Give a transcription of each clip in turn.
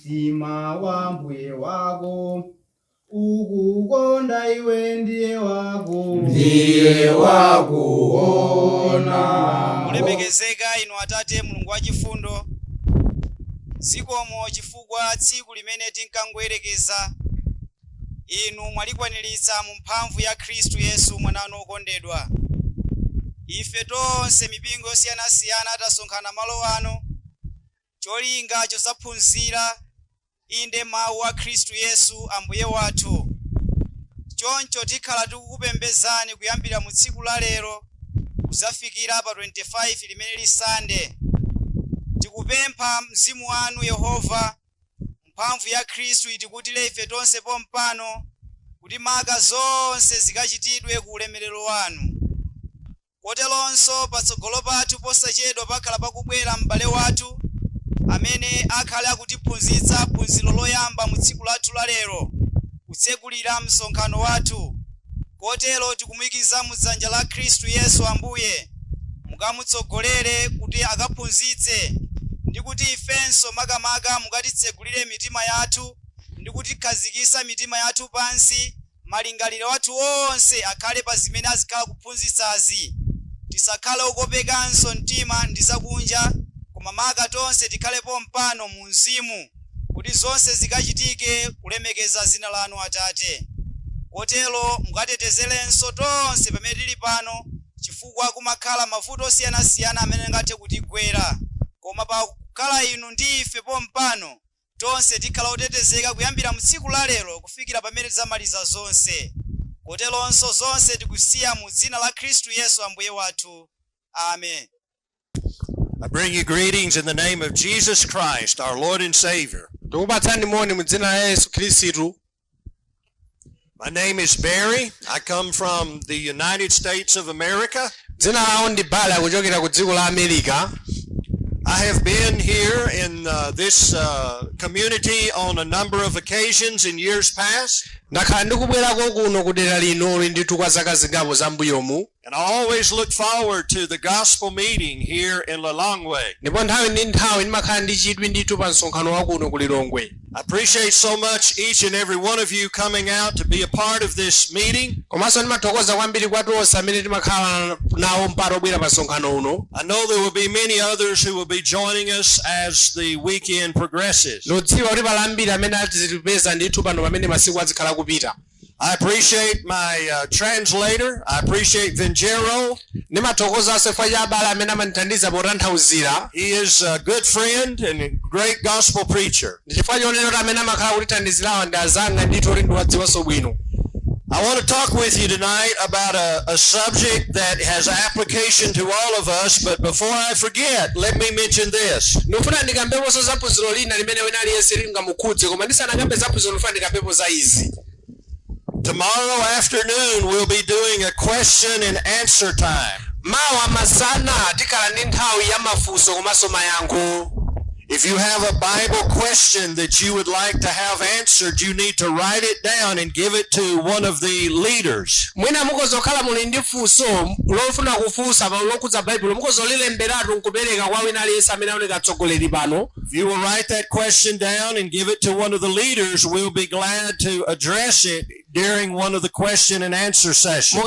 Sima wa mbuye wako ukukonda iwe ndiye wakuona. Mulemekezeka inu Atate Mulungu wa chifundo, zikomo chifukwa tsiku limene tinkangoyerekeza inu mwalikwaniritsa mu mphamvu ya Khristu Yesu mwana wanu okondedwa. Ife tonse mipingo yosiyanasiyana tasonkhana malo ano cholinga chosaphunzira inde mawu a Khristu Yesu ambuye wathu. Choncho tikhala tikukupembezani kuyambira mu tsiku la lero kuzafikira pa 25 limene lisande. Tikupempha mzimu wanu Yehova, mphamvu ya Khristu itikutire ife tonse pompano kuti maka zonse zikachitidwe ku ulemerero wanu. Koteronso patsogolo pathu posachedwa pakhala pakubwera m'bale wathu amene akhale akutiphunzitsa phunziro loyamba mu tsiku lathu la lero kutsekulira msonkhano wathu. Kotero tikumuikiza mu dzanja la Khristu Yesu ambuye, mukamutsogolere kuti akaphunzitse ndi kuti ifenso makamaka mukatitsegulire mitima yathu ndi kutikhazikitsa mitima yathu pansi, malingaliro athu onse akhale pa zimene azikhala kuphunzitsazi. Tisakhale okopekanso mtima ndi zakunja, koma maka tonse tikhalepo mpano mu mzimu kuti zonse zikachitike kulemekeza zina lanu Atate. Kotero mukatetezerenso tonse pamene tili pano, chifukwa kumakhala mavuto osiyanasiyana amene angathe kutigwera, koma pa kukhala inu ndi ife pompano tonse tikhala otetezeka kuyambira mu tsiku la lero kufikira pamene tidzamaliza zonse. Koteronso zonse tikusiya mu dzina la Khristu Yesu ambuye wathu. Amen. I bring you greetings in the name of Jesus Christ, our Lord and Savior. My name is Barry. I come from the United States of America. I have been here in this community on a number of occasions in years past. And I always look forward to the gospel meeting here in Lilongwe. I appreciate so much each and every one of you coming out to be a part of this meeting. I know there will be many others who will be joining us as the weekend progresses. I appreciate my translator. I appreciate Vengero. He is a good friend and a great gospel preacher. I want to talk with you tonight about a subject that has application to all of us, but before I forget, let me mention this. Tomorrow afternoon we'll be doing a question and answer time. If you have a Bible question that you would like to have answered, you need to write it down and give it to one of the leaders. If you will write that question down and give it to one of the leaders, we'll be glad to address it during one of the question and answer sessions.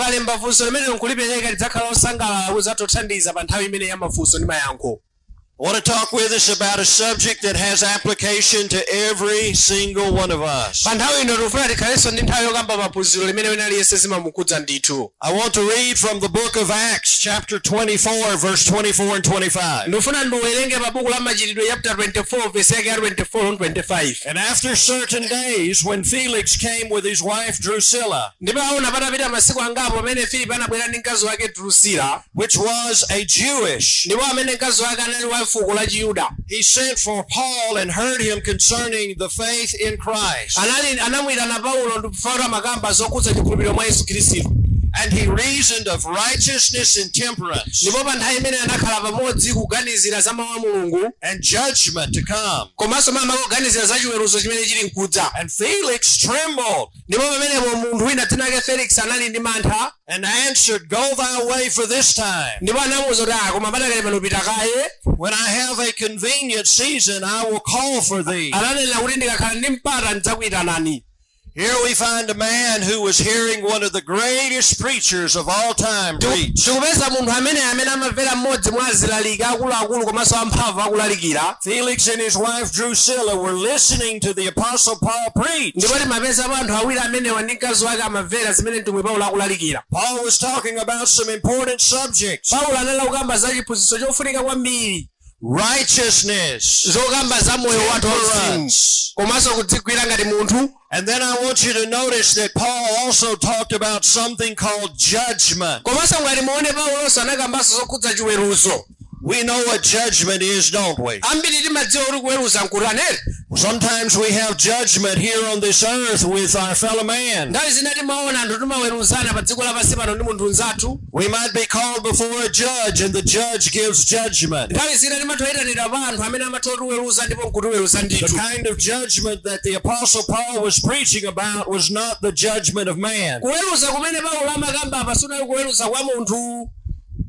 I want to talk with us about a subject that has application to every single one of us. I want to read from the book of Acts, chapter 24, verse 24 and 25. And after certain days, when Felix came with his wife Drusilla, which was a Jewish, he sent for Paul and heard him concerning the faith in Christ. And he reasoned of righteousness and temperance ndipo pa nthawi imene anakhala pamodzi kuganizira za mawu a Mulungu and judgment to come. komanso kuganizira za chiweruzo chimene chili nkudza. And Felix trembled ndipo pamenepo munthu wina dzina lake Felix anali ndi mantha and answered, Go thy way for this time. ndipo anamuwuza kuti koma patakale pano pita kaye. When I have a convenient season, I will call for thee. Ananena kuti ndikakhala ndi mpata ndidzakuyitanani. Here we find a man who was hearing one of the greatest preachers of all time preach. Tikupeza munthu amene amamvera mmodzi mwa azilaliki akuluakulu komanso amphamvu akulalikira. Felix and his wife Drusilla were listening to the Apostle Paul preach. ndipo timapeza anthu awiri amenewa ndi mkazi wake amamvera zimene mtumwi Paulo akulalikira. Paul was talking about some important subjects. Paulo anali kukamba za chiphunzitso chofunika kwambiri. Righteousness, zokamba za moyo wathu wauzimu komanso kudzigwira ngati munthu. And then I want you to notice that Paul also talked about something called judgment. komanso ngati muone Paulo anakambanso zokhudza chiweruzo. We know what judgment is, don't we? ambiri timadziwa kuti kuweruza nkutanere. Sometimes we have judgment here on this earth with our fellow man. nthawi zina timaona anthu timaweruzana pa dziko lapansi pano ndi munthu mnzathu. We might be called before a judge and the judge gives judgment. nthawi zina timatoyitanira pa anthu amene amatiweruza ndipo nkutiweruza ndithu. The kind of judgment that the Apostle Paul was preaching about was not the judgment of man. kuweruza kumene Paulo amakamba apa sunali kuweruza kwa munthu.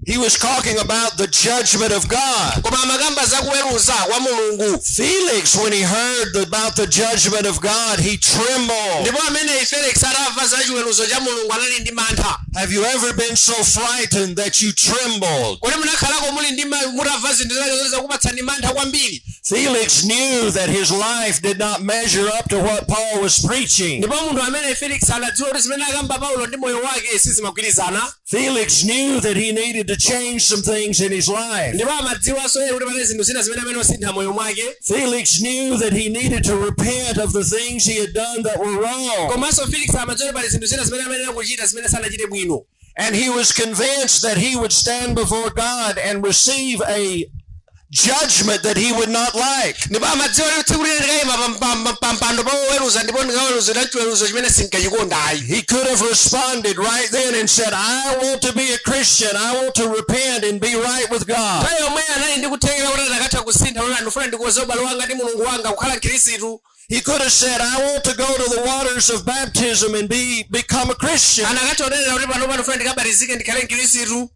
He was talking about the judgment of God. koma amakamba za kuweruza kwa Mulungu. Felix, when he heard about the judgment of God, he trembled. ndipo amene Felix atamva za chiweruzo cha Mulungu anali ndi mantha. Have you ever been so frightened that you trembled? kodi munakhalako muli ndi mutamva zinthu zake zakupatsani mantha kwambiri. Felix knew that his life did not measure up to what Paul was preaching. ndipo munthu amene Felix anadziwa kuti zimene akamba Paulo ndi moyo wake sizimagwirizana. Felix knew that he needed to change some things in his life. ndipo amadziwanso iye kuti pali zinthu zina zimene amene osintha moyo mwake. Felix knew that he needed to repent of the things he had done that were wrong. komanso Felix amadziwa kuti pali zinthu zina zimene amene akuchita zimene sanachite bwino. And he was convinced that he would stand before God and receive a judgment that he would not like. ndipo amadziwa kuti tsiku lina ndikayima pampando pawoweruza ndipo ndikaweruza chiweruzo chimene sinkachikondayi. He could have responded right then and said, I want to be a Christian. I want to repent and be right with God. nthawi yomwe anali ndi kuthekera kuti atakatha kusintha kuti ndifuna ndikuwuza ubale wanga ndi Mulungu wanga kukhala Mkhristu. He could have said, I want to go to the waters of baptism and become a Christian. anakatha kunenera kuti pano ndifuna ndikabatizike ndikhale Mkhristu.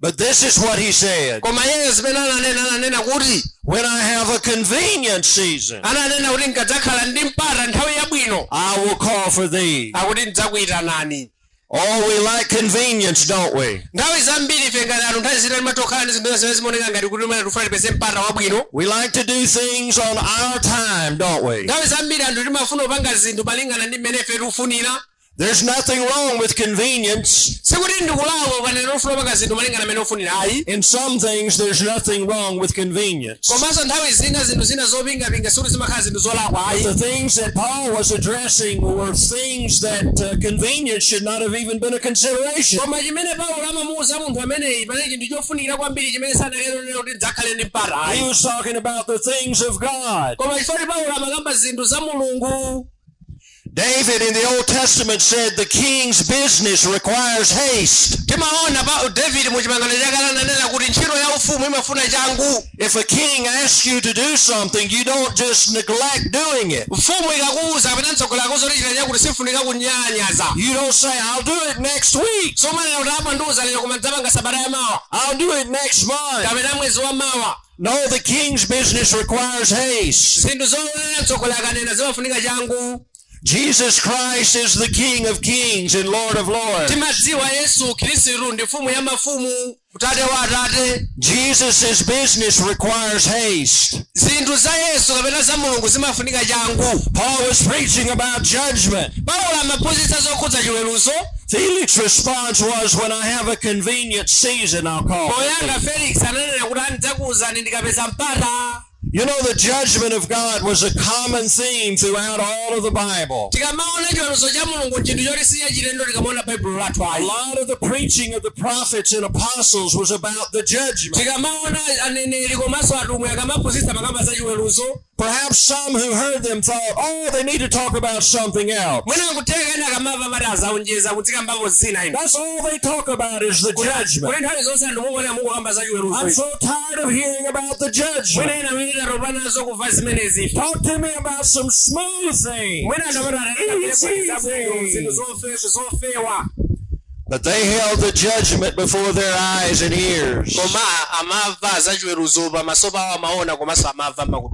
But this is what he said. koma iyeyo zimene ananena kuti when I have a convenient season, ananena kuti nkadzakhala ndi mpata nthawi yabwino, I will call for thee. akuti ndidzakuyitanani. Oh, we like convenience, don't we? nthawi zambiri ife ngati anthu nthawi zina timatokhala ndi zinthu zimene zimaoneka ngati kuti mene tifuna tipeze mpata wabwino. We like to do things on our time, don't we? nthawi zambiri anthu timafuna kupanga zinthu malingana ndi mmene ife tikufunira. There's nothing wrong with convenience. sikuti ndikulawa panene ufuna kupanga zinthu malingana mmene ufunira ayi. In some things, there's nothing wrong with convenience. komanso nthawi zina zinthu zina zopingapinga sikuti zimakhala zinthu zolakwa ayi. The things that Paul was addressing were things that convenience should not have even been a consideration. koma chimene Paulo amamuwuza munthu ameneyi panali chinthu chofunikira kwambiri chimene sanalero kuti tidzakhale ndi mpata ayi. He was talking about the things of God. koma chifukwa Paulo amakamba zinthu za Mulungu. David in the Old Testament said the king's business requires haste. timaona pa David mu chipangano chakale ananena kuti ntchito ya ufumu imafuna changu. If a king asks you to do something, you don't just neglect doing it. mfumu ikakuwuza kapena mtsogoleri akuwuza kuti chita kuti sifunika kunyanyaza. You don't say, I'll do it next week. somanena kuti apa ndiwuza lero koma ndidzapanga sabata ya mawa. I'll do it next month. kapena mwezi wa mawa. No, the king's business requires haste. zinthu zoonera mtsogoleri akanena zimafunika changu. Jesus Christ is the King of Kings and Lord of Lords. timadziwa Yesu Khristu ndi mfumu ya mafumu, Tate wa atate. Jesus' business requires haste. zinthu za Yesu kapena za Mulungu zimafunika changu. Paul was preaching about judgment. Paulo amaphunzitsa zokhudza chiweruzo. Felix's response was, when I have a convenient season, I'll call. poyanga Felix ananena kuti ndidzakuwuzani ndikapeza mpata. You know, the judgment of God was a common theme throughout all of the Bible. tikamaona chiweruzo cha Mulungu chinthu choti siya chilendo tikamaona Baibulo lathu A ayi. lot of the preaching of the prophets and apostles was about the judgment. tikamaona aneneri komanso atumwi akamaphunzitsa makamba za chiweruzo. Perhaps some who heard them thought, oh, they need to talk about something else. That's all they talk about is the judgment. I'm so tired of hearing about the judgment. Talk to me about some smooth things. Easy things. But they held the judgment before their eyes and ears.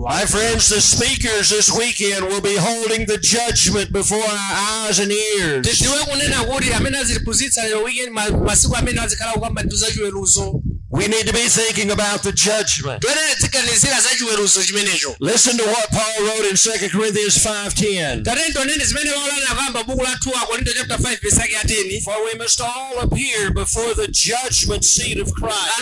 My friends, the speakers this weekend will be holding the judgment before our eyes and ears. We need to be thinking about the judgment. Listen to what Paul wrote in 2 Corinthians 5:10. For we must all appear before the judgment seat of Christ,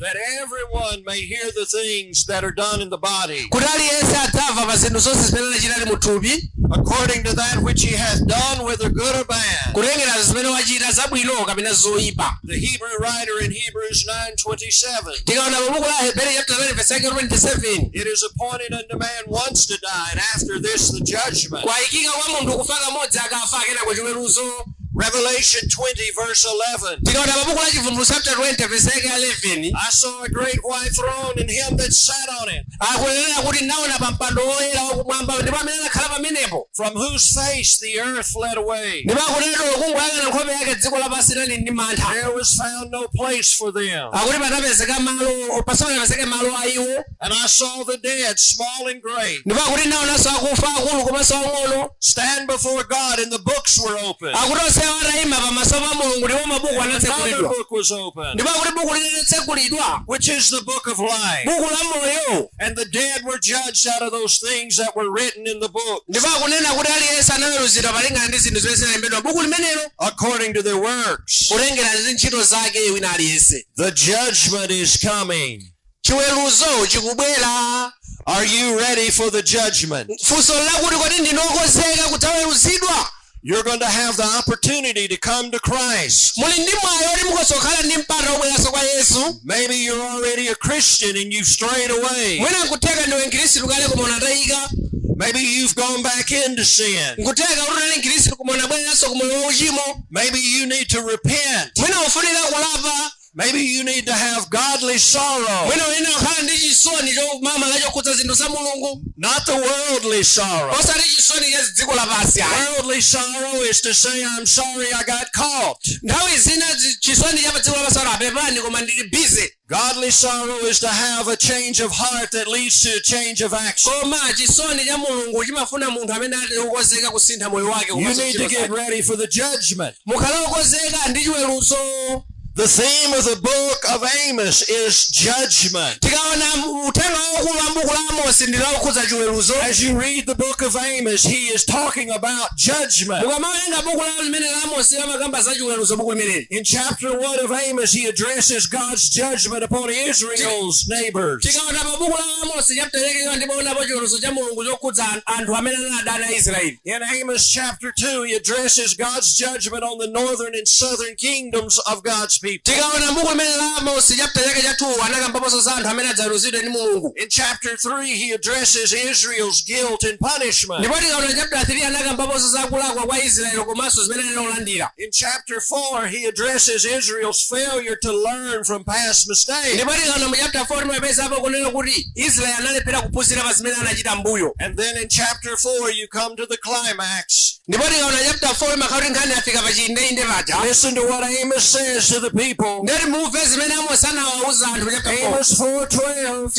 that everyone may hear the things that are done in the body, according to that which he hath done, whether good or bad. The Hebrew writer in Hebrews 9:27. It is appointed unto man once to die, and after this the judgment. Revelation 20 verse 11. I saw a great white throne and him that sat on it, from whose face the earth fled away. There was found no place for them. And I saw the dead, small and great, stand before God, and the books were open. Another book was opened, which is the book of life. And the dead were judged out of those things that were written in the book, according to their works. The judgment is coming. Are you ready for the judgment? You're going to have the opportunity to come to Christ. Maybe you're already a Christian and you've strayed away. Maybe you've gone back into sin. Maybe you need to repent. Maybe you need to have godly sorrow. Not the worldly sorrow. Worldly sorrow is to say, I'm sorry I got caught. Godly sorrow is to have a change of heart that leads to a change of action. You need to get ready for the judgment. The theme of the book of Amos is judgment. As you read the book of Amos, he is talking about judgment. In chapter 1 of Amos, he addresses God's judgment upon Israel's neighbors. In Amos chapter 2, he addresses God's judgment on the northern and southern kingdoms of God's people. In chapter 3, he addresses Israel's guilt and punishment. In chapter 4, he addresses Israel's failure to learn from past mistakes. And then in chapter 4, you come to the climax. Listen to what Amos says to the people. Amos 4:12.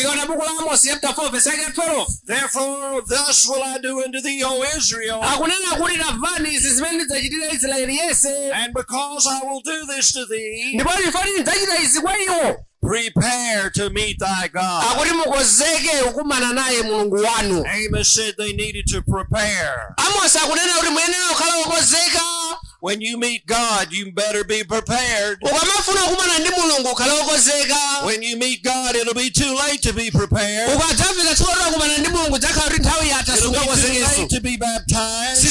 Therefore, thus will I do unto thee, O Israel. And because I will do this to thee, prepare to meet thy God. Amos said they needed to prepare. When you meet God, you better be prepared. When you meet God, it'll be too late to be prepared. It'll be too late to be baptized.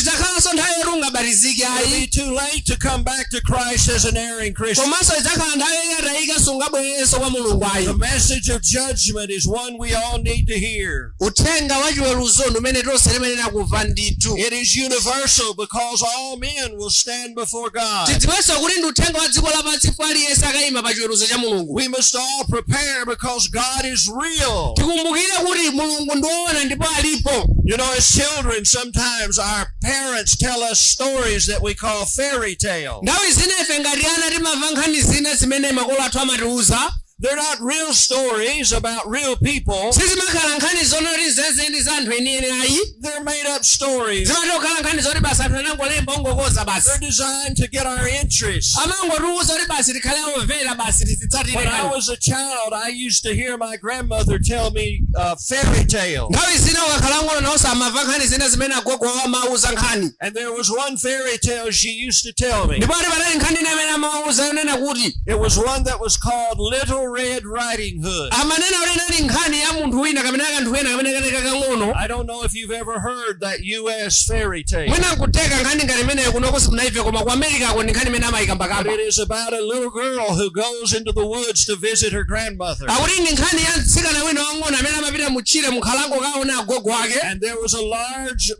singamalizike It'll ayi be too late to come back to Christ as an erring Christian. komanso idzakhala nthawi yatayika sungabwerenso kwa mulungu ayi The message of judgment is one we all need to hear. uthenga wa chiweruzo umene tonse timayenera kumva ndithu. It is universal because all men will stand before God. tidziwenso kuti ndi uthenga wa dziko lapansi aliyense akayima pa chiweruzo cha mulungu. We must all prepare because God is real. tikumbukire kuti mulungu ndiwoona ndipo alipo. You know, as children, sometimes our parents tell us stories that we call fairy tales. nthawi zina ife ngati ana timamva nkhani zina zimene makolo athu amatiuza. They're not real stories about real people. sizimakhala nkhani zonoti zezeni za anthu enieni ayi. They're made up stories. zimatokhala nkhani zoti basi anthu anangolemba ongokoza basi. They're designed to get our interest. amangotiuza kuti basi tikhale omvera basi tizitsatire When I kani. was a child, I used to hear my grandmother tell me fairy tales. nthawi zina ukakhala ng'ono nawonso amamva nkhani zina zimene agogo awo amauza nkhani. And there was one fairy tale she used to tell me. ndipo ati panali nkhani ina imene amauza yonena kuti It was one that was called Little Red Riding Hood. amanena kuti inali nkhani ya munthu wina kapena kanthu wina kapena kaneka kang'ono. I don't know if you've ever heard that U.S. fairy tale. mwina nkuteka nkhani ngati imeneyo kunoko simunaive koma ku Amerikako ndi nkhani imene amayika But mbakamba. it is about a little girl who goes into the woods to visit her grandmother. akuti ndi nkhani ya mtsikana wina wang'ono amene amapita mutchire mukhalango kaona agogo ake. And there was a large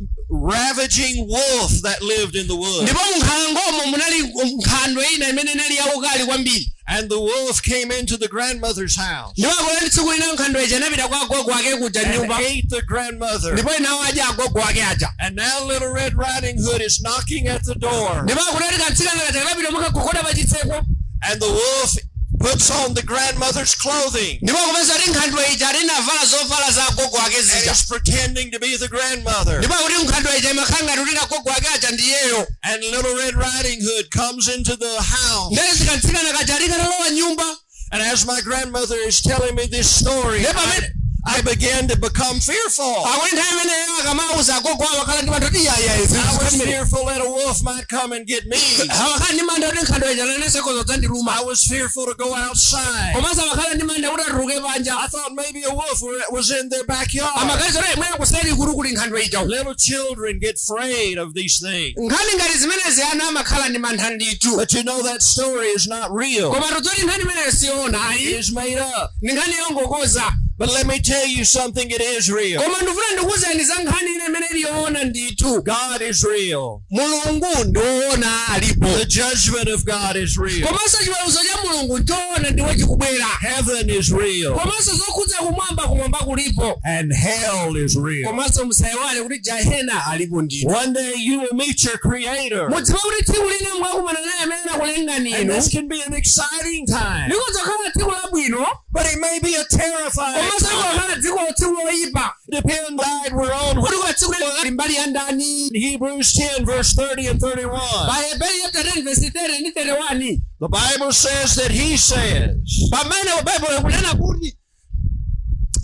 ravaging wolf that lived in the woods. ndipo munkhalangomo munali nkhandwe ina imene inali yaukali kwambiri. And the wolf came into the grandmother's house ndipo akulali tsiku lina nkhandwe ija inapita kwa agogo ake kuja and nyumba. ate the grandmother. ndipo inawadya agogo ake aja. And now Little Red Riding Hood is knocking at the door. ndipo akulali katsikana kaja kanapita mukagogoda pa chitseko. And the wolf puts on the grandmother's clothing ndipo kupeza kuti nkhandwe ija linavala zovala za agogo ake and zija. is pretending to be the grandmother. ndipo akuti nkhandwe ija imakhala ngati kuti agogo ake aja ndiyeyo. And Little Red Riding Hood comes into the house. ndere zikatsikana kaja likatalowa nyumba. And as my grandmother is telling me this story, ndipo amene I began to become fearful. akuti nthawi imeneyo akamauza agogo awo akhala ndi mantha kuti I was iyayi fearful that a wolf might come and get me. awakhala ndi mantha kuti nkhandwe ija nanesekozo dzandiluma. I was fearful to go outside. komanso amakhala ndi mantha kuti atuluke panja. I thought maybe a wolf was in their backyard. amaganizo kuti mwina kuseri kuli kuli nkhandwe ija. Little children get afraid of these things. nkhani ngati zimenezi ana amakhala ndi mantha ndithu. But you know that story is not real. koma tudzoti nkhani imeneyo siona It ayi. is made up. ndi nkhani yongokoza. But let me tell you something, it is real. koma ndifuna ndikuwuzeni za nkhani ine imene iliyoona ndithu. God is real. mulungu ndiwoona alipo. The judgment of God is real. komanso chiweruzo cha mulungu ndiwoona ndiwo chikubwera. Heaven is real. komanso zokhudza kumwamba kulipo. And hell is real. komanso musayiwale kuti jahena alipo ndithu. One day you will meet your Creator. mudziwa kuti tsiku lina mwakumana naye amene anakulengani And inu. this can be an exciting time. likudzakhala tsiku labwino. But it may be a terrifying komanso time. likakhala tsiku loyipa. Depends on the side we're on. kuti kwa tsiku lili mbali ya ndani. In Hebrews 10 verse 30 and 31. pa Hebrew chapter 10 verse 30 ndi 31. The Bible says that he says, pamene Bible ikunena kuti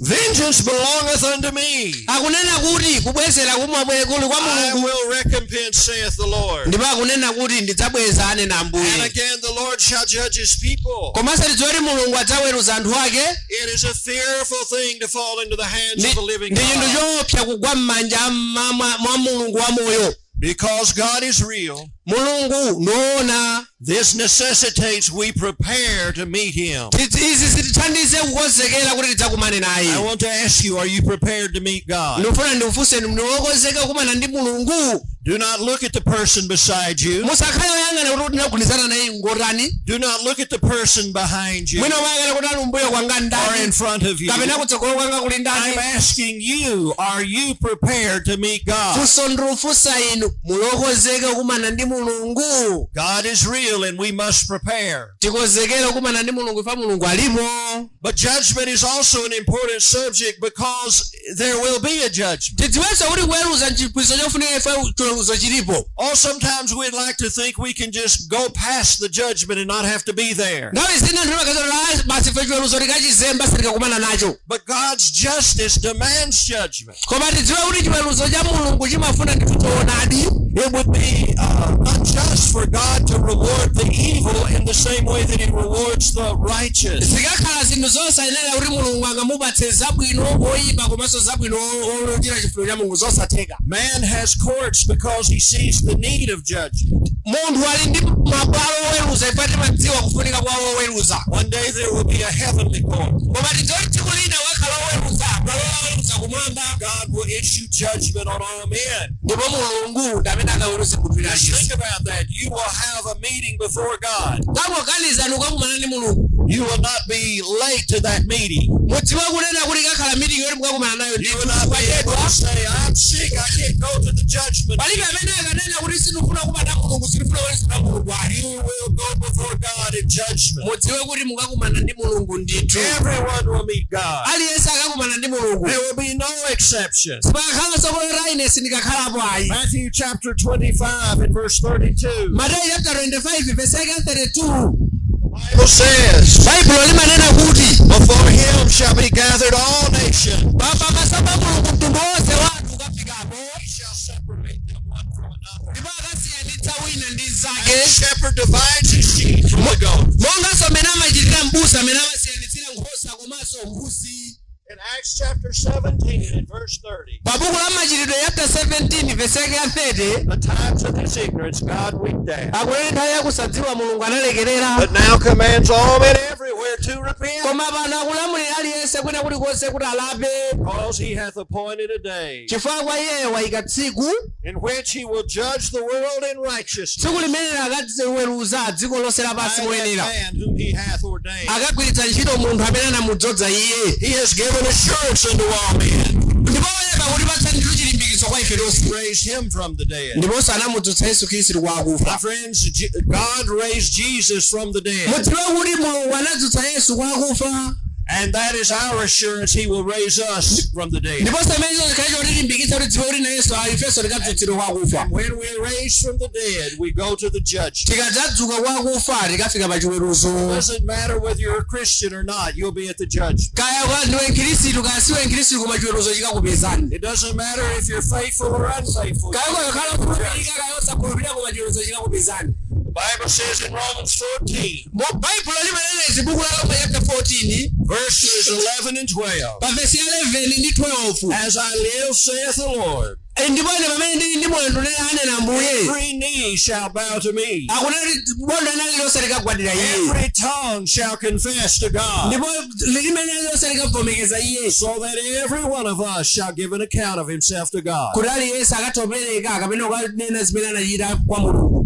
vengeance belongeth unto me. akunena kuti kubwezera kumwe kuli kwa I mulungu. will recompense, saith the Lord. ndipo akunena kuti ndidzabweza ane na And ambuye. again the Lord shall judge his people. komanso tidziwe kuti mulungu adzaweruza anthu ake. It is a fearful thing to fall into the hands of the living ndi chinthu God. choopsa kugwa m'manja mwa mulungu wamoyo. Because God is real, mulungu ndiwoona. this necessitates we prepare to meet him. izi zitithandize kukonzekera kuti tidzakumane I naye. want to ask you, are you prepared to meet God? ndikufuna ndifunseni mwokonzeka kukumana ndi mulungu. Do not look at the person beside you. musakhale oyang'ana kuti ndinagwirizana naye ngotani. Do not look at the person behind you mwina wayang'ana kuti ali mbuyo kwanga or in ndani. front of you. kapena kutsogolo kwanga kuli ndani. I'm asking you, are you prepared to meet God? funso ndilufunsa inu, mulokonzeka kukumana ndi mulungu. God is real and we must prepare. tikonzekere kukumana ndi mulungu ifa mulungu alipo. But judgment is also an important subject because there will be a judgment. tidziwenso kuti kuweruza nchipwiso chofunika ife chiweruzo chilipo. Oh, sometimes we'd like to think we can just go past the judgment and not have to be there. nthawi zina ndimakazaa basi ife chiweruzo tikachizemba sitikakumana nacho. But God's justice demands judgment. koma tidziwe kuti chiweruzo cha mulungu chimafuna ndithu choonadi. It would be unjust for God to reward the evil in the same way that He rewards the righteous. Zikakhala zinthu zosayenera kuti Mulungu angamupatse zabwino oyipa komanso zabwino olondera chifuniro cha Mulungu zosatheka. Man has courts because he sees the need of judgment. Munthu ali ndi mabwalo oweruza ife timadziwa kufunika kwa oweruza. One day there will be a heavenly court. Koma tidzoti tsiku lina wakhala oweruza oweruza kumwamba. God will issue judgment on all men. Ndipo Mulungu ndi amene akaweruze munthu aliyense. Think about that. You will have a meeting before God. Takuganizani ukakumana ndi Mulungu. You will not be late to that meeting. Mudziwe kunena kuti kakhala meeting yoti mukakumana nayo. You will not be able to say, I'm sick, I can't go to the judgment. Palibe amene akanena kuti sindifuna kumana Mulungu sindifuna kuweruza Mulungu. You will go before God in judgment. Mudziwe kuti mukakumana ndi Mulungu ndithu. Everyone will meet God. Aliyense akakumana ndi Mulungu. There will be no exception. Sipakhala sokolera ine sindikakhalapo ayi. Matthew chapter 25 and verse 32. Matthew chapter 25 verse 32. The Bible says, Bible limanena kuti before Him shall be gathered all nations. Baba masaba Mulungu mtundu wonse watu ukafikapo. He shall separate them one from another. Ndipo akasiyanitsa wina ndi The zake. shepherd divides his sheep from the goats. Monganso amene amachitira m'busa amene amasiyanitsira nkhosa komanso mbuzi. In Acts chapter 17 and verse 30. Pabuku la Machitidwe chapter 17 verse 30. The times of his ignorance God winked at. Akulera nthawi yakusadziwa Mulungu analekerera. But now commands all men everywhere to repent. Koma pano akulamulira aliyense kwina kulikonse kuti alape. Because He hath appointed a day Chifukwa iye wayika tsiku. in which He will judge the world in righteousness. Tsiku limene akaweruza dziko lonse lapansi By that moyenera. man whom He hath ordained. Akagwiritsa ntchito munthu amene anamudzoza iye. He has given assurance unto all men. Ndipo oyepa kutipatsa ndithu chilimbikitso kwa ife tonse. Raised Him from the dead. Ndiponso anamudzutsa Yesu Khristu kwa My akufa. friends, God raised Jesus from the dead. Mudziwe kuti Mulungu anadzutsa Yesu kwa akufa. And that is our assurance He will raise us from the dead. Ndiponso amene chikhacho tilimbikitsa kuti dziwe kuti na Yesu ifenso tikadzutsidwa kwa akufa. And when we are raised from the dead, we go to the judgment. Tikadzadzuka kwa akufa tikafika pa chiweruzo. It doesn't matter whether you're a Christian or not, you'll be at the judgment. Kaya kwa ndiwe Mkhristu kaya siwe Mkhristu koma chiweruzo chikakupezani. It doesn't matter if you're faithful or unfaithful. Kaya kwa khala kukhulupirika kaya osakhulupirika koma chiweruzo chikakupezani. The Bible says in Romans 14, Bible limanena izibuku la Roma chapter 14 verses 11 and 12. pa verse 11 ndi 12. As I live, saith the Lord, Ndipo ine pamene ndili ndi moyo ndinena anena Ambuye. every knee shall bow to me. Akunena bondo lililonse likagwadira iye. Every tongue shall confess to God. Ndipo limene lililonse likavomekeza iye. So that every one of us shall give an account of himself to God. Kuti aliyense akatopereka kapena kukanena zimene anachita kwa Mulungu.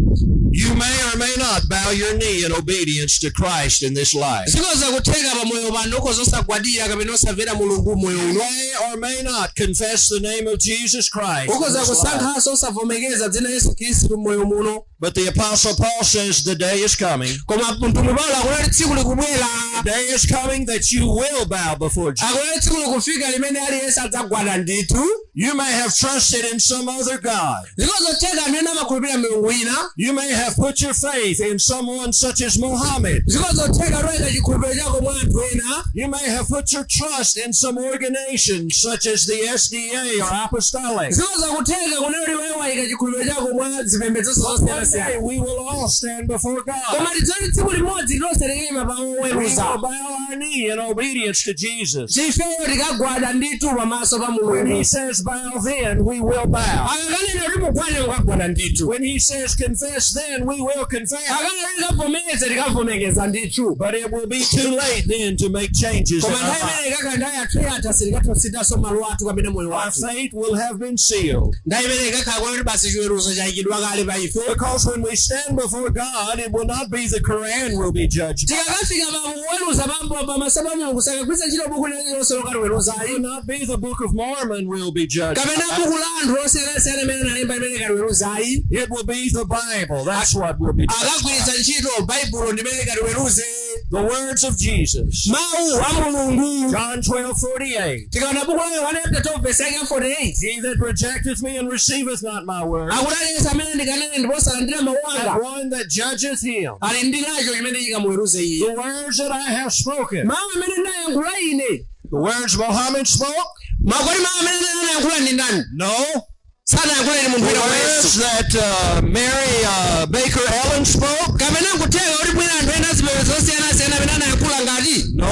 You may or may not bow your knee in obedience to Christ in this life. Zikoza kutheka pa moyo pano ukhoza osagwadira kapena osamvera Mulungu moyo You uno. may or may not confess the name of Jesus Christ. Ukhoza kusankhanso osavomekeza dzina Yesu Khristu moyo muno. But the Apostle Paul says the day is coming. Koma mtumwi Paulo akunena tsiku likubwera. The day is coming that you will bow before Jesus. Akunena tsiku likufika limene aliyense adzagwada ndithu. You may have trusted in some other God. Zikoza kutheka amene amakhulupirira milungu ina. You may have put your faith in someone such as Muhammad. Zikoza kutheka lweka chikhulupiriro chako mwa anthu ena. You may have put your trust in some organization such as the SDA or Apostolic. Zikoza kutheka kunena kuti wewe wayika chikhulupiriro chako mwa zipembedzo zosiyana. One day we will all stand before God. Koma tidzati tsiku limodzi lonse likayima pa We oweruza. will bow our knee in obedience to Jesus. Chifeyo tikagwada ndithu pamaso pa When He Mulungu. says bow, then we will bow. Akakanena kuti mugwade mukagwada ndithu. When He says confess, then we will confess. Akanena kuti tikavomeze tikavomekeza ndithu. But it will be too late then to make changes in Koma our nthawi life. imene ikakhala nthawi yathu yatha sitikathosindaso malo athu kapena moyo Our wathu. fate will have been sealed. Nthawi imene ikakhala kuti basi chiweruzo chayikidwa kale pa ife. Because when we stand before God, it will not be the Quran will be judged. Tikakafika pa kuweruza pamaso pa Mulungu sakagwiritsa ntchito buku lililonse lokatiweruza It will not be the Book of Mormon will be judged. kapena buku la anthu osiyanasiyana imene analemba imene katiweruzayi. It will be the Bible. That's what will be judged. Akagwiritsa ntchito baibulo ndimene katiweruze. The words of Jesus. Mawu a Mulungu. John 12:48. Tikaona buku la Yohane chapter 12 verse 48. He that rejecteth me and receiveth not my word, Akuti aliyense amene ndikanene ndipo salandira mawu and anga one that judgeth him. ali ndi nacho chimene chikamuweruze iye. The words that I have spoken. Mawu amene ndayankhula ine. The words Muhammad spoke? Makoti mawu amene ndayankhula ndi ndani? No. sana yakula ni muntu wina wa Yesu that Mary Baker Ellen spoke? kamena kutenga uri mwina anthu ena zimene zosiyana benana yakula ngati No.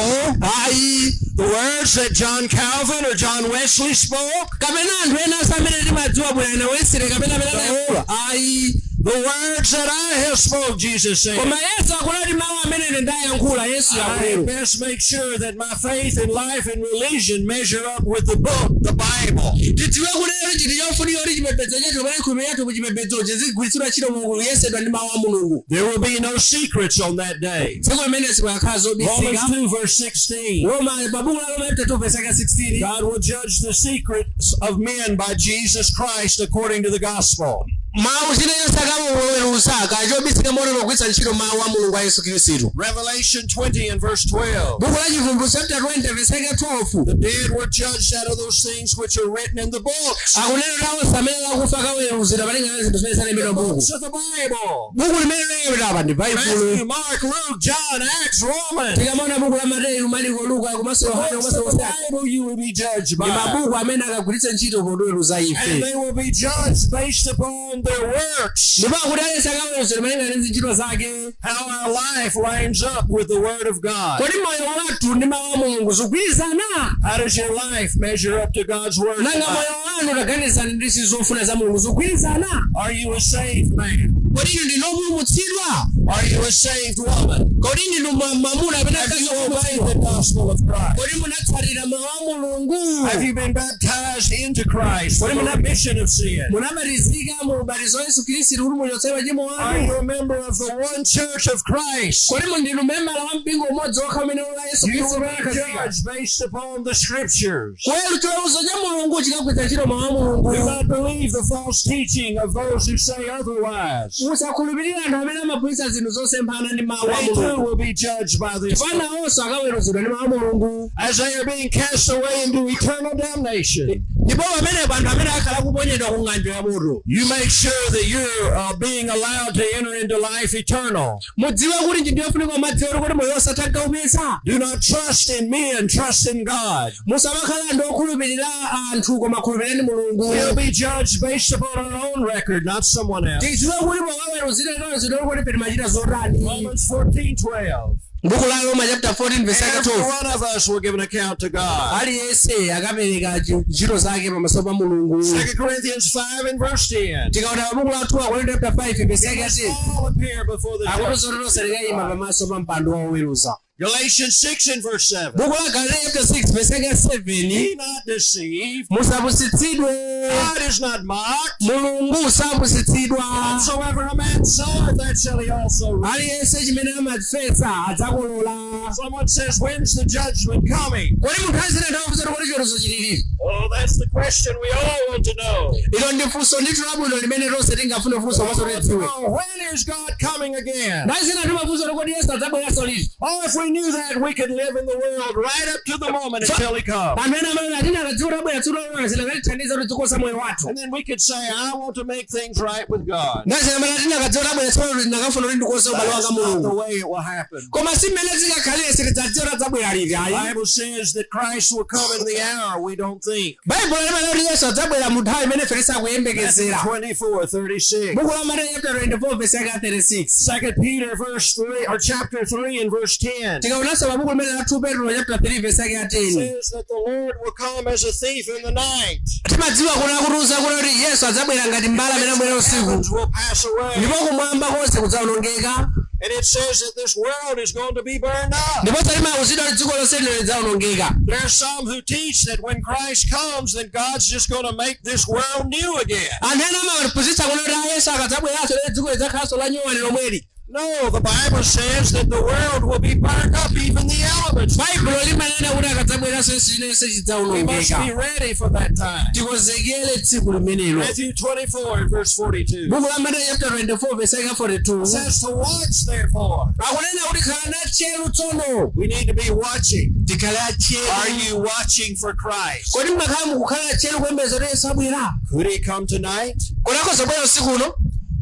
ayi The words that John Calvin or John Wesley spoke? kamena anthu ena samene timadziwa bwana Wesley kamena benana yakula ayi. The words that I have spoke, Jesus said. Koma Yesu akulati mawu amene ine ndayankhula Yesu I yakulu. best make sure that my faith and life and religion measure up with the book, the Bible. Titiwe kulero chiti chofunika kuti chipembedzo chetu pali khumi yathu kuchipembedzo chizigwirisira ntchito Mulungu yesedwa ndi mawu a Mulungu. There will be no secrets on that day. Tsiku limene sikuyakhala zobisika. Romans 2 verse 16. Roma pabuku la Roma 2 verse 16. God will judge the secrets of men by Jesus Christ according to the gospel. Mawu chine yonse akamuweruza kachobisika molero kugwiritsa ntchito mawu a Mulungu a Yesu Khristu. Revelation 20 and verse 12. Buku la Chivumbulutso chapter 20 verse 12. The dead were judged out of those things which are written in the books. Akunena nawo samene akufa kaweruzira balingana zinthu zimene zalembedwa buku. Books of the Bible. Buku limene lilembedwa apa ndi Baibulo. Matthew, Mark, Luke, John, Acts, Romans. Tikamona buku la Mateyu, Marko, Luka komanso Yohane komanso Books of the Bible you will be judged by. ndi mabuku amene akagwiritsa ntchito poweruza And ife. they will be judged based upon their works. Ndipo akuti alesi akaweruzira balingana ndi ntchito zake. How our life lines up with the Word of God. Kodi moyo wathu ndi mawu a Mulungu zikugwirizana? How does your life measure up to God's Word? Nanga moyo wanu utaganizana ndi zofuna za Mulungu zikugwirizana? Are you a saved man? Kodi inu ndinu opulumutsidwa? Are you a saved woman? Kodi ndinu mwamuna kapena Have mkazi you obeyed opulumutsidwa? the gospel of Christ? Kodi munatsatira mawu a Mulungu? Have you been baptized into Christ for the remission of sin? Munabatizika mu ubatizo wa Yesu Khristu kuti muchotsedwe machimo Are you anu? a member of the one church of Christ? Kodi ndinu membala wa mpingo umodzi wokha umene uli wa Yesu You Khristu will be unakhazika? judged based upon the scriptures. Kweli chiweruzo cha Mulungu chikagwiritsa ntchito mawu a Mulungu. Do not believe the false teaching of those who say otherwise. Musakhulupirira anthu amene amaphunzitsa zinthu zosemphana ndi mawu a They too Mulungu. will be judged by this. Chifana onse akaweruzidwa ndi mawu a Mulungu. As they are being cast away into eternal damnation. Ndipo pamenepo anthu amene akhala kuponyedwa ku ng'anjo ya moto. You make sure that you're being allowed to enter into life eternal. Mudziwe kuti chinthu chofunika kumadziwa kuti moyo osatha kuupeza. Do not trust in men, trust in God. Musamakhala ndi okhulupirira anthu koma khulupirirani Mulungu. We'll be judged based upon our own record, not someone else. Tidziwe kuti mokaweruzira kaweruzidwa kuti pene machita zotani. Romans 14:12. Buku la Roma chapter 14 verse Every 12. one of us will give an account to God. Aliyense akapereka ntchito zake pamaso pa Mulungu. 2 Corinthians 5 and verse 10. Tikaona buku la 2 Akorinto chapter 5 verse 10. All appear before the Akuti judge. zoteronse likayima pamaso pa mpando wa oweruza. Galatians 6 and verse 7. Buku la Galatia chapter 6 verse 7. Be not deceived. Musapusitsidwe. God is not mocked. Mulungu sapusitsidwa. Whatsoever a man soweth, that shall he also reap. Aliyense chimene amafesa adzakolola. Someone says, when's the judgment coming? Kodi munthu azina ndawafusa kuti chiweruzo chilili? Oh, that's the question we all want to know. Ilo ndi funso ndithu labwino limene tonse tingafune funso maso tidziwe. Oh, when is God coming again? Ndazina timafunsa kuti Yesu adzabweranso liti? Oh, if we knew that, we could live in the world right up to the moment until he comes. Anthu ena amene atina akadziwa kuti abwera tsiku lolona zilangatithandiza kuti tikosa moyo wathu. And then we could say, I want to make things right with God. Ndazina amene atina akadziwa kuti abwera tsiku lolona ndakafuna kuti ndikosa ubale wanga That's not the Mulungu. way it will happen. Koma si mmene zikakhalire sitidzadziwa kuti adzabwera liti The ayi. Bible says that Christ will come in the hour we don't think. Baibulo limanena kuti Yesu adzabwera mu nthawi imene ife tisakuyembekezera. 24:36. Buku la Mateyu chapter 24 verse 36. 2 Peter verse 3 or chapter 3 and verse 10. Tikaonanso pabuku limene la 2 Petro chapter 3 verse 10. Says that the Lord will come as a thief in the night. Timadziwa kuti kuti Yesu adzabwera ngati mbala amene abwera usiku. Heavens will pass away. Ndipo kumwamba konse kudzawonongeka. And it says that this world is going to be burned up. Ndipo limauzidwa kuti dziko lonse lino lidzawonongeka. There are some who teach that when Christ comes, then God's just going to make this world new again. Anthu ena amaphunzitsa kuti Yesu akadzabweranso dziko lidzakhalanso la nyuwani lomweli. No, the Bible says that the world will be burned up, even the elements. Baibulo limanena kuti akadzabweranso Yesu chinense We must chidzawonongeka. be ready for that time. Tikonzekere tsiku limenelo. Matthew 24 and verse 42. Buku la Mateyu chapter 24 verse 42. It says to watch, therefore. Akunena kuti khala na tcheru tsono. We need to be watching. Tikhala Are tcheru. you watching for Christ? Kodi mmakhala mukukhala tcheru kuyembekeza kuti Yesu abwera? Could he come tonight? Kodi akazobwera usiku uno?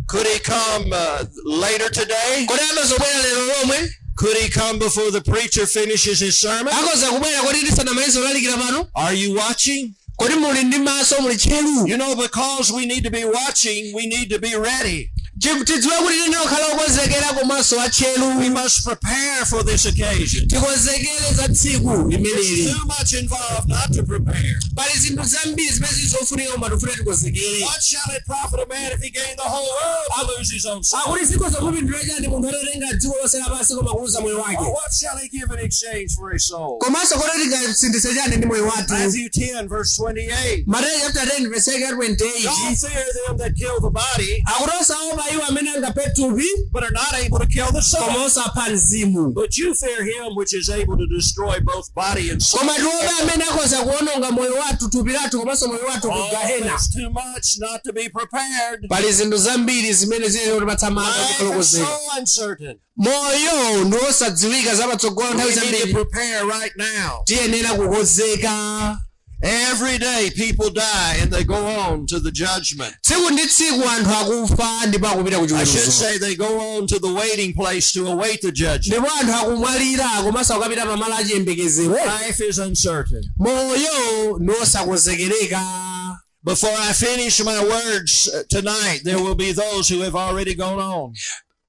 Could he come later today? Kodi akazobwera lero lomwe? Could he come before the preacher finishes his sermon? Akoza kubwera kodi tisanamalize kulalikira pano? Are you watching? kodi muli ndi maso muli tcheru. You know, because we need to be watching, we need to be ready. tidziwe kuti tinokhala okonzekera komanso atcheru. We must prepare for this occasion. tikonzekere za tsiku limeneli. There's too much involved not to prepare. pali zinthu zambiri zimene zizofunika koma tifune tikonzekere. What shall it profit a man if he gain the whole world and lose his own soul? akuti zikhoza kupindula chani munthu atatenga dziko lonse lapansi koma kuluza moyo wake. Or what shall he give in exchange for his soul? komanso kuti tingasindise chani ndi moyo wathu. Matthew 10 verse 28. Mateyu chapter 10 verse 28. Don't fear them that kill the body, akuti osaopa iwo amene angaphe thupi but are not able to kill the soul. koma osapha mzimu. But you fear him which is able to destroy both body and soul. koma tiopa amene akhoza kuononga moyo wathu thupi lathu komanso moyo wathu ku gahena. There's too much not to be prepared. pali zinthu zambiri zimene zilipatsa mantha Life is kukholokozera. so uncertain. moyo ndi osadziwika zapatsogolo nthawi We need to zambiri. prepare right now. tiyenera kukonzeka. Every day people die and they go on to the judgment. tsiku ndi tsiku anthu akufa ndipo akupita ku I should chiweruzo. say they go on to the waiting place to await the judgment. ndipo anthu akumwalira komanso akapita pamalo achiyembekezero. Life is uncertain. moyo ndi osakonzekereka. Before I finish my words tonight, there will be those who have already gone on.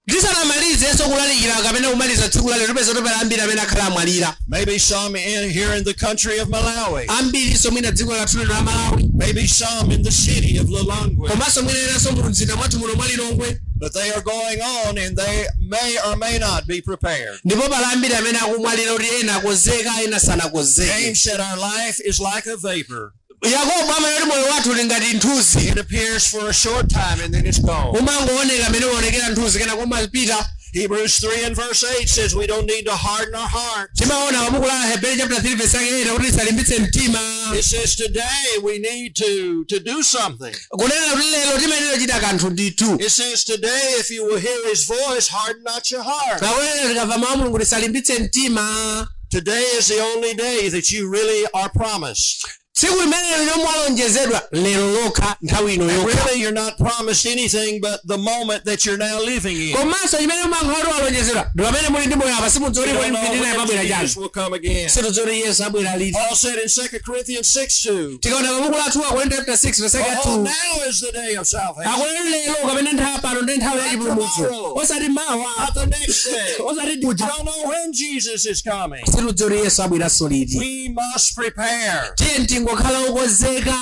tisanamalizenso kulalikira kapena kumaliza tsiku lalero tipeza kuti pali ambiri amene akhala amwalira. Maybe some here in the country of Malawi. ambiriso mwina dziko lathu lino la Malawi. Maybe some in the city of Lilongwe. komanso mwina enanso mu mzinda mwathu muno mwa Lilongwe. But they are going on and they may or may not be prepared. ndipo pali ambiri amene akumwalira kuti ena akonzeka ena sanakonzeke. James said our life is like a vapor. yakobo amanena moyo wathu uli ngati nthuzi. It appears for a short time and then it's gone. umangooneka amene uonekera nthuzi kena kumapita. Hebrews 3 and verse 8 says we don't need to harden our heart. timaona pabuku la Hebrew chapter 3 verse 8 kuti tisalimbitse mtima. It says today we need to do something. kunena kuti lero timayenera kuchita kanthu ndithu. It says today if you will hear his voice, harden not your heart. pakunena tikamva mawu a Mulungu tisalimbitse mtima. Today is the only day that you really are promised. tsiku limenelo lomwe mwalonjezedwa lero lokha nthawi ino yokha. Really, you're not promised anything but the moment that you're now living in. komanso chimene mumankhawati walonjezedwa ndi pamene muli ndi moyo apa simudziwa You kuti don't know mpitirira when pabwera Jesus chani. will come again. sitidziwa kuti Yesu abwera liti. Paul said in 2 Corinthians 6:2, tikaona pabuku la 2 Korinto chapter 6 verse 2. now is the day of salvation. akunena lero kapena nthawi pano ndi nthawi ya chipulumutso. osati mawa. Not the next day. osati You kuja. don't know when Jesus is coming. sitidziwa kuti Yesu abweranso liti. We must prepare. tiye tingokhala okonzeka.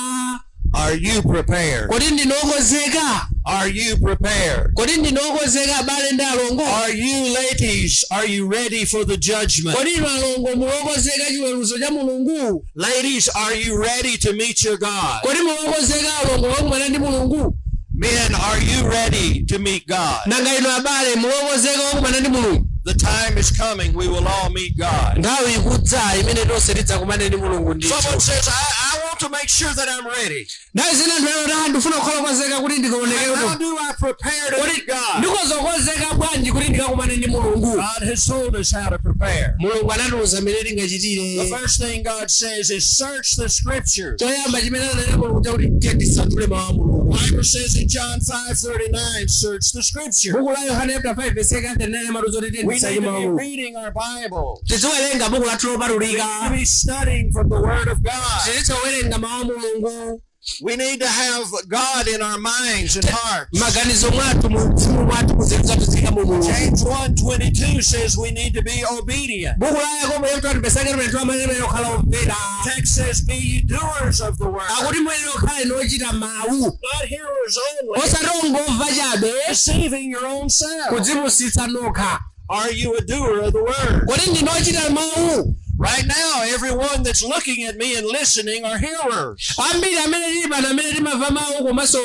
Are you prepared? kodi ndinu okonzeka? Are you prepared? kodi ndinu okonzeka abale ndi alongo? Are you ladies, are you ready for the judgment? kodi inu alongo muli okonzeka chiweruzo cha Mulungu? Ladies, are you ready to meet your God? kodi muli okonzeka alongo wakumana ndi Mulungu? Men, are you ready to meet God? nanga inu abale muli okonzeka wakumana ndi Mulungu? The time is coming, we will all meet God. nthawi ikudza imene tonse tidzakumane ndi Mulungu ndithu. Someone says, I want to make sure that I'm ready. nthawi zina ndinalota ndifuna kukhala okonzeka kuti ndikaoneke How kuti do I prepare to meet God? ndikoza okonzeka bwanji kuti ndikakumane ndi Mulungu? God has told us how to prepare. Mulungu anatiuza mmene tingachitire. The first thing God says is search the scriptures. choyamba chimene ananena Mulungu chakuti tiye tisanthule mawu a Mulungu. The Bible says in John 5:39, search the scripture. buku la Yohane chapter 5 verse 39 matuzo tiye We need tisanthule to be mawu. reading our Bible. tiziwerenga buku lathu We lopatulika. need to be studying from the Word of God. tiziwerenga mawu a Mulungu. We need to have God in our minds and hearts. maganizo mwathu mu mzimu mwathu kuzenza zathu zika mu Mulungu. James 1:22 says we need to be obedient. buku la Yakobo chapter 5 verse 2 okhala omvera. Text says be ye doers of the word, akuti mwene okhala nochita mawu. not hearers only, osati ongomva chabe. deceiving your own self. kudzimusitsa nokha. Are you a doer of the word? kodi ndinochita mawu? Right now, everyone that's looking at me and listening are hearers. ambiri amene tili pano amene timamva mawu komanso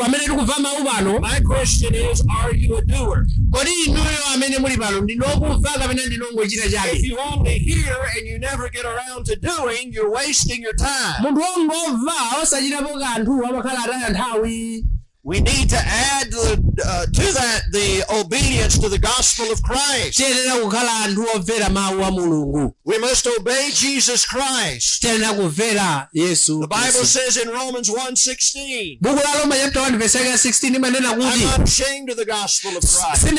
amene tikumva mawu pano. My question is, are you a doer? kodi inuyo amene muli pano ndinokumva kapena ndinongochita If chabe? you only hear and you never get around to doing, you're wasting your time. munthu wongomva osachitapo kanthu amakhala ataya nthawi. We need to add to that the obedience to the gospel of Christ. We must obey Jesus Christ. The Bible says in Romans 1:16, I'm not ashamed of the gospel of Christ. It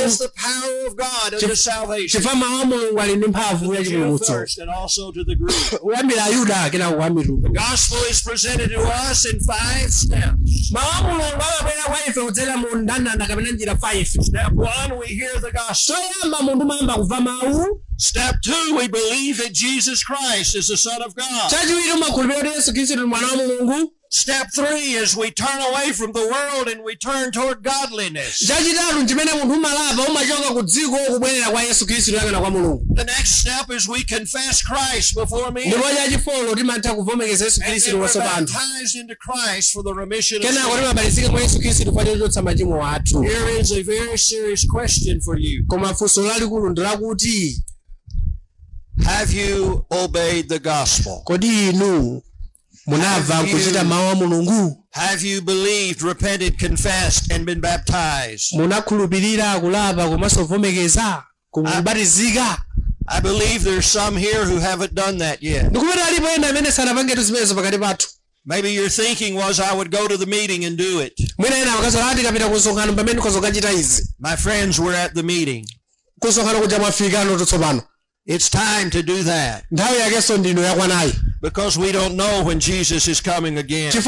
is the power of God unto salvation to the Jew first and also to the Greek. The gospel is presented to us in 5 steps. Step 1, we hear the gospel. Step 2, we believe that Jesus Christ is the Son of God. Step 3 is we turn away from the world and we turn toward godliness. The next step is we confess Christ before men. And we're baptized into Christ for the remission of sins. Here is a very serious question for you. Have you obeyed the gospel? Have you believed, repented, confessed, and been baptized? I believe there's some here who haven't done that yet. Maybe your thinking was, I would go to the meeting and do it. My friends were at the meeting. It's time to do that. Because we don't know when Jesus is coming again. You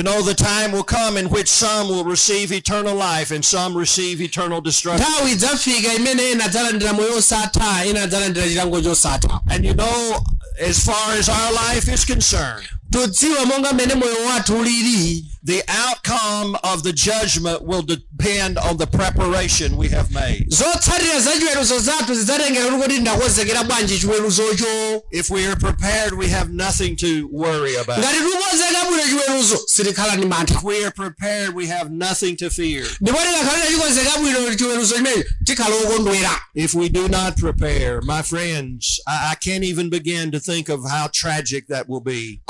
know, the time will come in which some will receive eternal life and some receive eternal destruction. And you know, as far as our life is concerned, the outcome of the judgment will depend on the preparation we have made. If we are prepared, we have nothing to worry about. If we are prepared, we have nothing to fear. If we do not prepare, my friends, I can't even begin to think of how tragic that will be.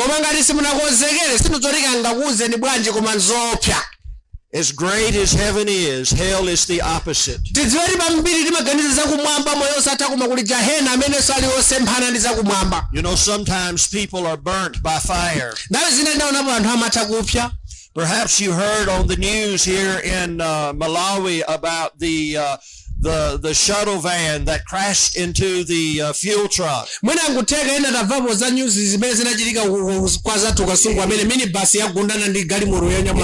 As great as heaven is, hell is the opposite. You know, sometimes people are burnt by fire. Perhaps you heard on the news here in Malawi about the shuttle van that crashed into the fuel truck. It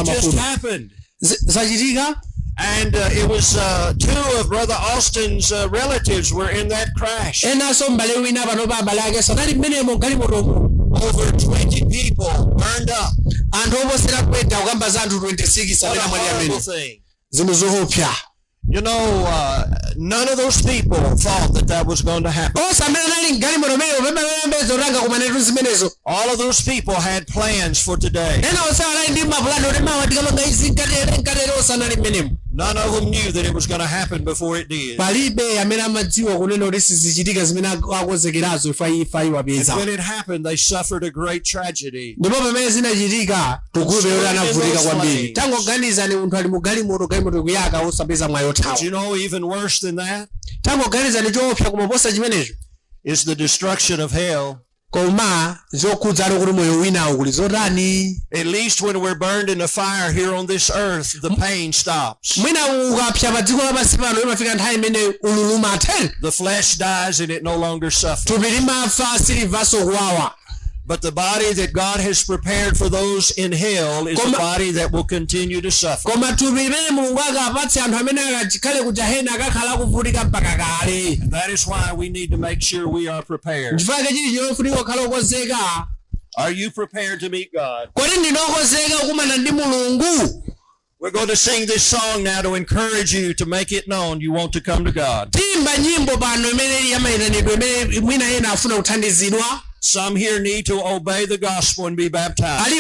just happened. And it was 2 of Brother Austin's relatives were in that crash. Over 20 people burned up. What a horrible thing. You know, none of those people thought that was going to happen. All of those people had plans for today. None of them knew that it was going to happen before it did. And when it happened, they suffered a great tragedy. But you know, even worse than that is the destruction of hell. At least when we're burned in a fire here on this earth, the pain stops. The flesh dies and it no longer suffers. But the body that God has prepared for those in hell is a body that will continue to suffer. And that is why we need to make sure we are prepared. Are you prepared to meet God? We're going to sing this song now to encourage you to make it known you want to come to God. Some here need to obey the gospel and be baptized.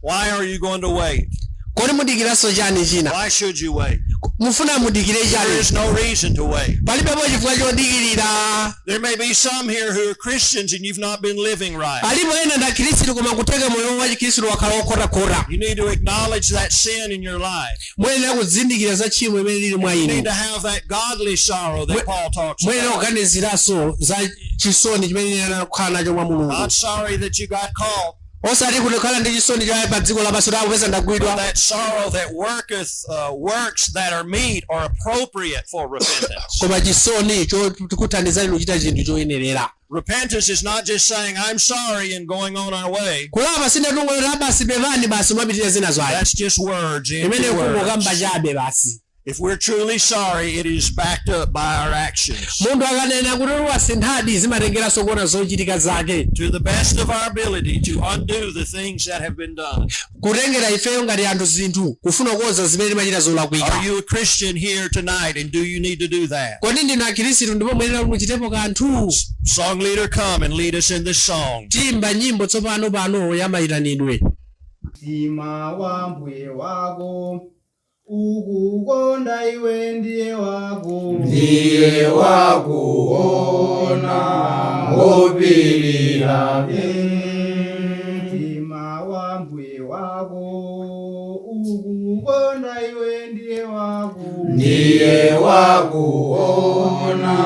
Why are you going to wait? Why should you wait? mufuna mudikire There chani is no reason to wait. palibepo chifukwa chodikirira. There may be some here who are Christians and you've not been living right. alipo ena nda khristu koma kuteka moyo wa chikhristu wakhala wokotakota. You need to acknowledge that sin in your life. muyenera kuzindikira za tchimo imene lili mwa You need inu. to have that godly sorrow that Paul talks muyenera about. kuganiziranso za chisoni chimene anakhala nacho mwa mulungu. Not sorry that you got caught, osati kuti khala ndi chisoni cha pa dziko lapansi kupeza but ndagwidwa. that sorrow that worketh works that are meet or appropriate for repentance. koma chisoni chokuthandizani kuchita chinthu choyenerera. Repentance is not just saying I'm sorry and going on our way. kulapa sinatungolera basi bevani basi mapitira zina zwayi. That's just words, empty imene kungokamba words. chabe basi. If we're truly sorry, it is backed up by our actions. munthu akanena kuti wasinthadi zimatengeranso kuona zochitika zake. To the best of our ability to undo the things that have been done. kutengera ifeyo ngati anthu zinthu kufuna kuoza zimene timachita zolakwika. Are you a Christian here tonight, and do you need to do that? kodi ndinu akhristu ndipo muyenera muchitepo kanthu. Song leader, come and lead us in this song. timba nyimbo tsopano pano ya mayitanidwe. mtima wa mbuye wako ukukonda iwe ndiye wako ona ngopirira mtima wa mbuye wako ukukonda iwe ndiye wako ona